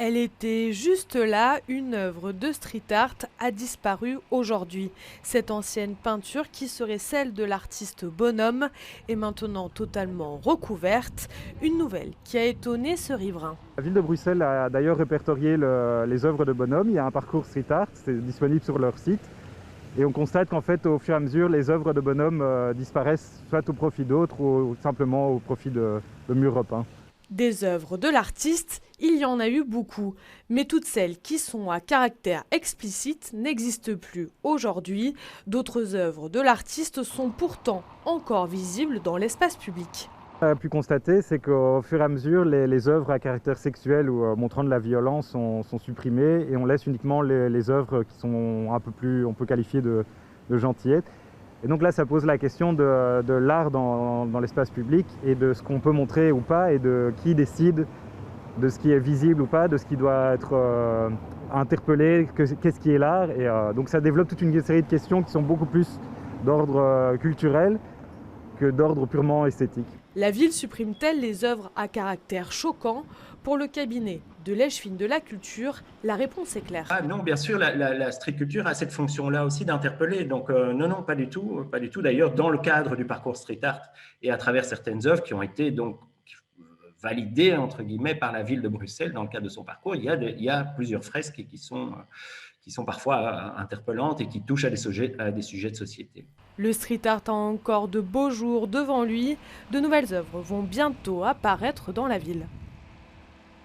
Elle était juste là, une œuvre de street art a disparu aujourd'hui. Cette ancienne peinture, qui serait celle de l'artiste Bonhomme, est maintenant totalement recouverte. Une nouvelle qui a étonné ce riverain. La ville de Bruxelles a d'ailleurs répertorié les œuvres de Bonhomme. Il y a un parcours street art, c'est disponible sur leur site. Et on constate qu'en fait, au fur et à mesure, les œuvres de Bonhomme disparaissent soit au profit d'autres ou simplement au profit de murs repeints. Des œuvres de l'artiste, il y en a eu beaucoup, mais toutes celles qui sont à caractère explicite n'existent plus aujourd'hui. D'autres œuvres de l'artiste sont pourtant encore visibles dans l'espace public. Ce qu'on a pu constater, c'est qu'au fur et à mesure, les œuvres à caractère sexuel ou montrant de la violence sont supprimées et on laisse uniquement les œuvres qui sont un peu plus, on peut qualifier de gentillettes. Et donc là, ça pose la question de l'art dans l'espace public et de ce qu'on peut montrer ou pas et de qui décide de ce qui est visible ou pas, de ce qui doit être interpellé, qu'est-ce qui est l'art. Et donc ça développe toute une série de questions qui sont beaucoup plus d'ordre culturel que d'ordre purement esthétique. La ville supprime-t-elle les œuvres à caractère choquant? Pour le cabinet de l'Èchevine de la culture, la réponse est claire. Ah non, bien sûr, la street culture a cette fonction-là aussi d'interpeller. Donc non, non, pas du tout, pas du tout. D'ailleurs, dans le cadre du parcours street art et à travers certaines œuvres qui ont été donc validées entre guillemets par la ville de Bruxelles dans le cadre de son parcours, il y a plusieurs fresques qui sont parfois interpellantes et qui touchent à des sujets de société. Le street art a encore de beaux jours devant lui. De nouvelles œuvres vont bientôt apparaître dans la ville.